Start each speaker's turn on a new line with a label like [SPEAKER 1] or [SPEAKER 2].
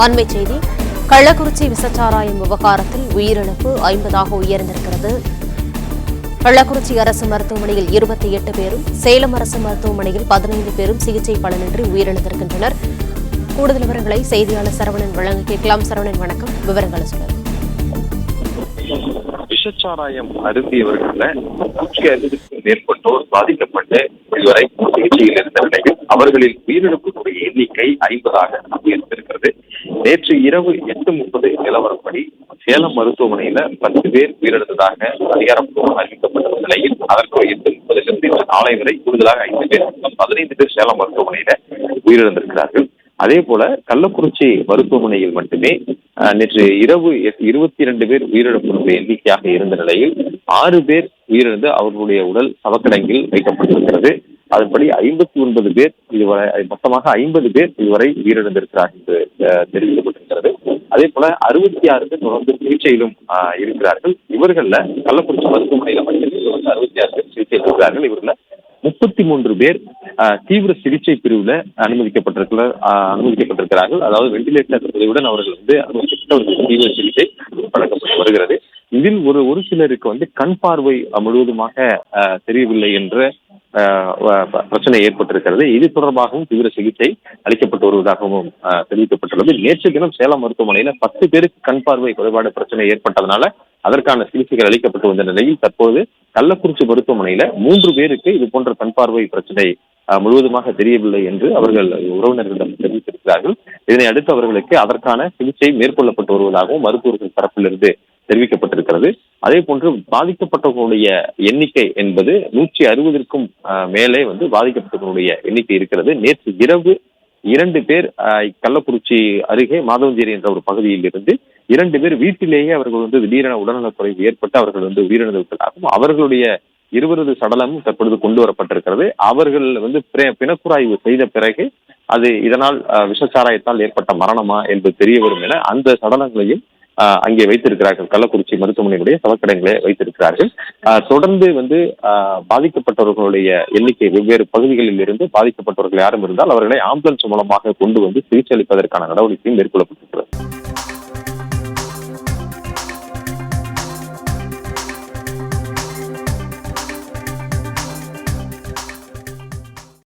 [SPEAKER 1] அண்மை செய்தி. கள்ளக்குறிச்சி விசச்சாராயம் விவகாரத்தில் உயிரிழப்பு 50ஆக உயர்ந்திருக்கிறது. கள்ளக்குறிச்சி அரசு மருத்துவமனையில் 28 பேரும், சேலம் அரசு மருத்துவமனையில் 15 பேரும் சிகிச்சை பலனின்றி உயிரிழந்திருக்கின்றனர். கூடுதல் விவரங்களை செய்தியாளர் சரவணன் வழங்க கேட்கலாம். சரவணன், வணக்கம். விவரங்களை சொல்லுங்கள்.
[SPEAKER 2] விஷச்சாராயம் அருந்தியவர்கள 160க்கும் மேற்பட்டோர் பாதிக்கப்பட்டு இதுவரை சிகிச்சையில் இருந்த நிலையில் அவர்களில் உயிரிழப்புடைய எண்ணிக்கை 50ஆக அதிகரித்திருக்கிறது. நேற்று இரவு 8:30 நிலவரப்படி சேலம் மருத்துவமனையில 10 பேர் உயிரிழந்ததாக அதிகாரப்பூர்வம் அறிவிக்கப்பட்ட நிலையில் அதற்கு 8:30 நாளை வரை கூடுதலாக 5 பேர் 15 பேர் சேலம் மருத்துவமனையில உயிரிழந்திருக்கிறார்கள். அதே போல கள்ளக்குறிச்சி மருத்துவமனையில் மட்டுமே நேற்று இரவு 22 பேர் உயிரிழப்புடைய எண்ணிக்கையாக இருந்த நிலையில் 6 பேர் உயிரிழந்து அவர்களுடைய உடல் சவக்கிடங்கில் வைக்கப்பட்டிருக்கிறது. அதன்படி 59 பேர் இதுவரை, மொத்தமாக 50 பேர் இதுவரை உயிரிழந்திருக்கிறார் என்று தெரிவிக்கப்பட்டிருக்கிறது. அதே போல 66 பேர் தொடர்ந்து சிகிச்சையிலும் இருக்கிறார்கள். இவர்கள கள்ளக்குறிச்சி மருத்துவமனையில மட்டுமே 66 பேர் சிகிச்சையில் இருக்கிறார்கள். இவர்கள 33 பேர் தீவிர சிகிச்சை பிரிவுல அனுமதிக்கப்பட்டிருக்கிறார்கள். அதாவது வெண்டிலேட்டர் உதவியுடன் அவர்கள் அனுமதிக்கப்பட்ட தீவிர சிகிச்சை வழங்கப்பட்டு வருகிறது. இதில் ஒரு சிலருக்கு கண் பார்வை முழுவதுமாக தெரியவில்லை என்ற பிரச்சனை ஏற்பட்டிருக்கிறது. இது தொடர்பாகவும் தீவிர சிகிச்சை அளிக்கப்பட்டு வருவதாகவும் தெரிவிக்கப்பட்டுள்ளது. நேற்று தினம் சேலம் மருத்துவமனையில 10 பேருக்கு கண் பார்வை குறைபாடு பிரச்சனை ஏற்பட்டதனால அதற்கான சிகிச்சைகள் அளிக்கப்பட்டு வந்த நிலையில் தற்போது கள்ளக்குறிச்சி மருத்துவமனையில 3 பேருக்கு இது போன்ற கண் பார்வை பிரச்சனை முழுவதுமாக தெரியவில்லை என்று அவர்கள் உறவினர்களிடம் தெரிவித்திருக்கிறார்கள். இதனை அடுத்து அவர்களுக்கு அதற்கான சிகிச்சை மேற்கொள்ளப்பட்டு வருவதாகவும் மருத்துவர்கள் தரப்பிலிருந்து தெரிவிக்கப்பட்டிருக்கிறது. அதே போன்று பாதிக்கப்பட்டவர்களுடைய எண்ணிக்கை என்பது 160க்கும் மேலே பாதிக்கப்பட்டவர்களுடைய எண்ணிக்கை இருக்கிறது. நேற்று இரவு 2 பேர் கள்ளக்குறிச்சி அருகே மாதவஞ்சேரி என்ற ஒரு பகுதியில் இருந்து 2 பேர் வீட்டிலேயே அவர்கள் திடீரென உடல்நலக்குறைவு ஏற்பட்டு அவர்கள் உயிரிழந்து விட்டதாகவும் அவர்களுடைய இருவரது சடலமும் தற்பொழுது கொண்டு வரப்பட்டிருக்கிறது. அவர்கள் பிணக்குறாய்வு செய்த பிறகு அது இதனால் விஷச்சாராயத்தால் ஏற்பட்ட மரணமா என்று தெரிய வரும் என அந்த சடலங்களையும் அங்கே வைத்திருக்கிறார்கள். கள்ளக்குறிச்சி மருத்துவமனையுடைய சவக்கிடங்களே வைத்திருக்கிறார்கள். தொடர்ந்து பாதிக்கப்பட்டவர்களுடைய எண்ணிக்கை வெவ்வேறு பகுதிகளில் இருந்து பாதிக்கப்பட்டவர்கள் யாரும் இருந்தால் அவர்களை ஆம்புலன்ஸ் மூலமாக கொண்டு சிகிச்சை அளிப்பதற்கான நடவடிக்கையும் மேற்கொள்ளப்பட்டிருக்கிறது.